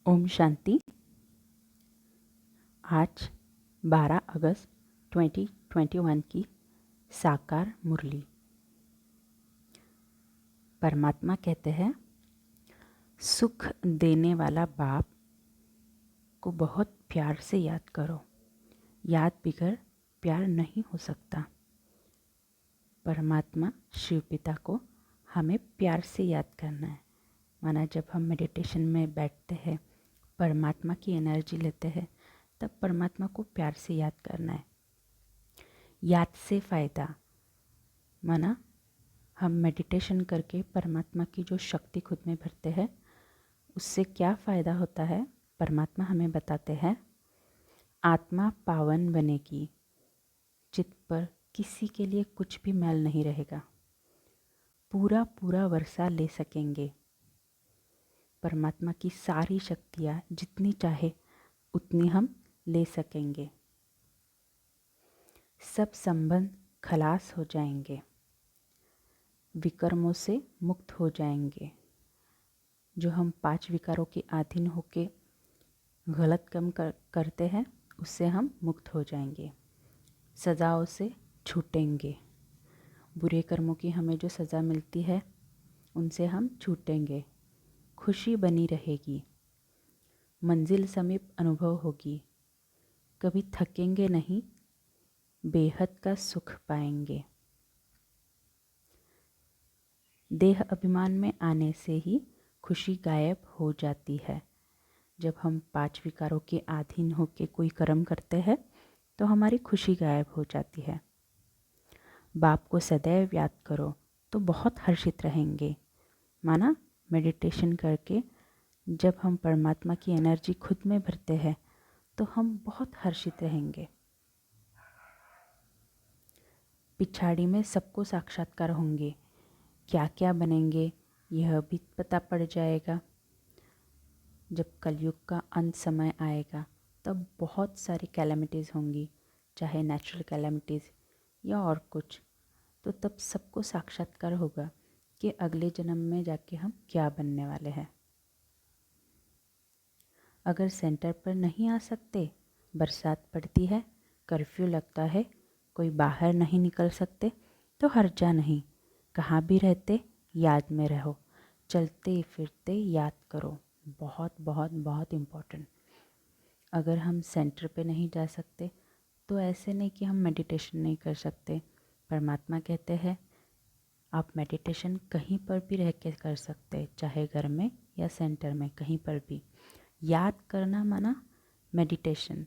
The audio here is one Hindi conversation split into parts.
ओम शांति। आज 12 अगस्त 2021 की साकार मुरली। परमात्मा कहते हैं, सुख देने वाला बाप को बहुत प्यार से याद करो। याद बिगर प्यार नहीं हो सकता। परमात्मा शिव पिता को हमें प्यार से याद करना है। माना जब हम मेडिटेशन में बैठते हैं, परमात्मा की एनर्जी लेते हैं, तब परमात्मा को प्यार से याद करना है। याद से फ़ायदा, माना हम मेडिटेशन करके परमात्मा की जो शक्ति खुद में भरते हैं, उससे क्या फ़ायदा होता है परमात्मा हमें बताते हैं। आत्मा पावन बनेगी, चित्त पर किसी के लिए कुछ भी मैल नहीं रहेगा। पूरा पूरा वर्षा ले सकेंगे। परमात्मा की सारी शक्तियाँ जितनी चाहे उतनी हम ले सकेंगे। सब संबंध खलास हो जाएंगे। विकर्मों से मुक्त हो जाएंगे। जो हम 5 विकारों के अधीन होके गलत काम करते हैं, उससे हम मुक्त हो जाएंगे। सज़ाओं से छूटेंगे। बुरे कर्मों की हमें जो सज़ा मिलती है, उनसे हम छूटेंगे। खुशी बनी रहेगी। मंजिल समीप अनुभव होगी। कभी थकेंगे नहीं, बेहद का सुख पाएंगे। देह अभिमान में आने से ही खुशी गायब हो जाती है। जब हम 5 विकारों के अधीन होकर कोई कर्म करते हैं, तो हमारी खुशी गायब हो जाती है। बाप को सदैव याद करो तो बहुत हर्षित रहेंगे। माना मेडिटेशन करके जब हम परमात्मा की एनर्जी खुद में भरते हैं, तो हम बहुत हर्षित रहेंगे। पिछाड़ी में सबको साक्षात्कार होंगे। क्या क्या बनेंगे यह भी पता पड़ जाएगा। जब कलयुग का अंत समय आएगा, तब बहुत सारी कैलेमिटीज़ होंगी, चाहे नेचुरल कैलेमिटीज़ या और कुछ। तो तब सबको साक्षात्कार होगा कि अगले जन्म में जाके हम क्या बनने वाले हैं। अगर सेंटर पर नहीं आ सकते, बरसात पड़ती है, कर्फ्यू लगता है, कोई बाहर नहीं निकल सकते, तो हर्जा नहीं। कहाँ भी रहते याद में रहो। चलते फिरते याद करो। बहुत बहुत बहुत इम्पोर्टेंट। अगर हम सेंटर पे नहीं जा सकते, तो ऐसे नहीं कि हम मेडिटेशन नहीं कर सकते। परमात्मा कहते हैं, आप मेडिटेशन कहीं पर भी रह के कर सकते, चाहे घर में या सेंटर में, कहीं पर भी। याद करना माना मेडिटेशन।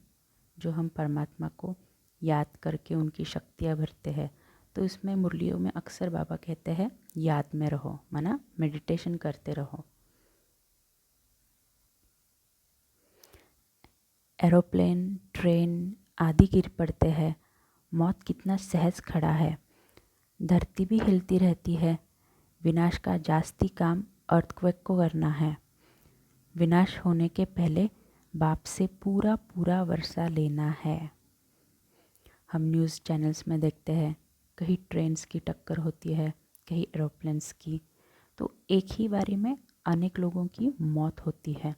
जो हम परमात्मा को याद करके उनकी शक्तियाँ भरते हैं, तो इसमें मुरलियों में अक्सर बाबा कहते हैं, याद में रहो, माना मेडिटेशन करते रहो। एरोप्लेन, ट्रेन आदि गिर पड़ते हैं। मौत कितना सहज खड़ा है। धरती भी हिलती रहती है। विनाश का जास्ती काम अर्थक्वेक को करना है। विनाश होने के पहले बाप से पूरा पूरा वर्षा लेना है। हम न्यूज़ चैनल्स में देखते हैं, कहीं ट्रेन्स की टक्कर होती है, कहीं एरोप्लेन्स की, तो एक ही बारी में अनेक लोगों की मौत होती है।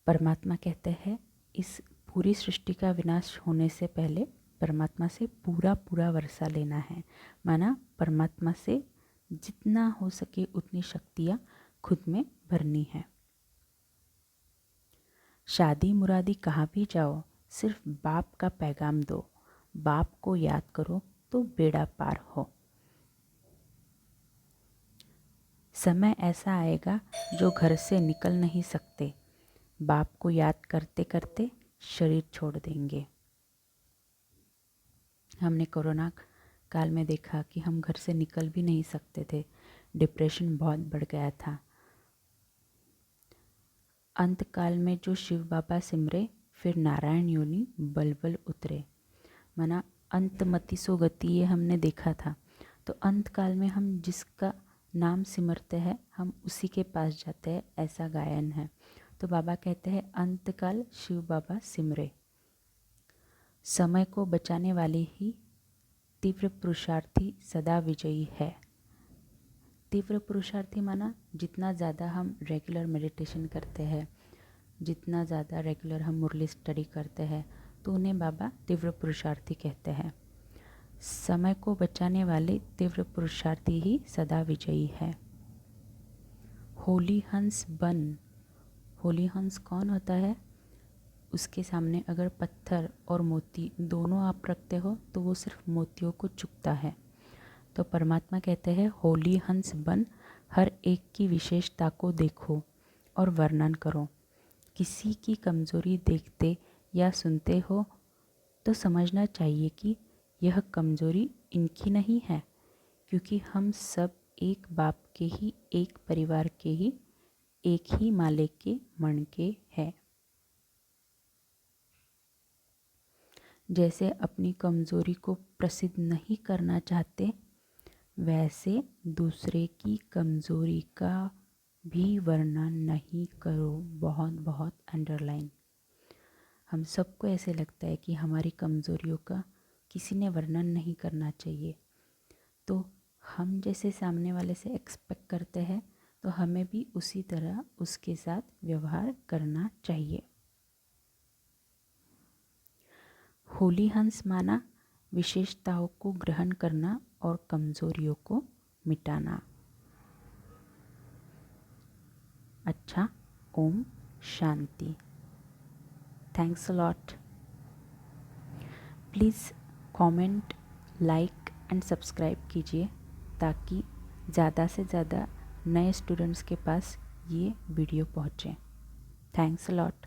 परमात्मा कहते हैं, इस पूरी सृष्टि का विनाश होने से पहले परमात्मा से पूरा पूरा वर्षा लेना है। माना परमात्मा से जितना हो सके उतनी शक्तियाँ खुद में भरनी है। शादी मुरादी कहाँ भी जाओ, सिर्फ बाप का पैगाम दो। बाप को याद करो तो बेड़ा पार हो। समय ऐसा आएगा जो घर से निकल नहीं सकते। बाप को याद करते करते शरीर छोड़ देंगे। हमने कोरोना काल में देखा कि हम घर से निकल भी नहीं सकते थे। डिप्रेशन बहुत बढ़ गया था। अंत काल में जो शिव बाबा सिमरे, फिर नारायण योनि बल बल उतरे। माना अंतमति सो गति, ये हमने देखा था। तो अंत काल में हम जिसका नाम सिमरते हैं, हम उसी के पास जाते हैं, ऐसा गायन है। तो बाबा कहते हैं, अंतकाल शिव बाबा सिमरे। समय को बचाने वाले ही तीव्र पुरुषार्थी सदा विजयी है। तीव्र पुरुषार्थी माना जितना ज़्यादा हम रेगुलर मेडिटेशन करते हैं, जितना ज़्यादा रेगुलर हम मुरली स्टडी करते हैं तो उन्हें बाबा तीव्र पुरुषार्थी कहते हैं। समय को बचाने वाले तीव्र पुरुषार्थी ही सदा विजयी है। होली हंस बन। होली हंस कौन होता है? उसके सामने अगर पत्थर और मोती दोनों आप रखते हो तो वो सिर्फ मोतियों को चुगता है। तो परमात्मा कहते हैं होली हंस बन, हर एक की विशेषता को देखो और वर्णन करो। किसी की कमज़ोरी देखते या सुनते हो तो समझना चाहिए कि यह कमज़ोरी इनकी नहीं है, क्योंकि हम सब एक बाप के ही, एक परिवार के ही, एक ही मालिक के मण के हैं। जैसे अपनी कमज़ोरी को प्रसिद्ध नहीं करना चाहते, वैसे दूसरे की कमज़ोरी का भी वर्णन नहीं करो। बहुत बहुत अंडरलाइन। हम सबको ऐसे लगता है कि हमारी कमज़ोरियों का किसी ने वर्णन नहीं करना चाहिए, तो हम जैसे सामने वाले से एक्सपेक्ट करते हैं तो हमें भी उसी तरह उसके साथ व्यवहार करना चाहिए। होली हंस माना विशेषताओं को ग्रहण करना और कमज़ोरियों को मिटाना। अच्छा, ओम शांति। Thanks a lot. Please comment, like and subscribe कीजिए ताकि ज़्यादा से ज़्यादा नए स्टूडेंट्स के पास ये वीडियो पहुँचे। Thanks a lot.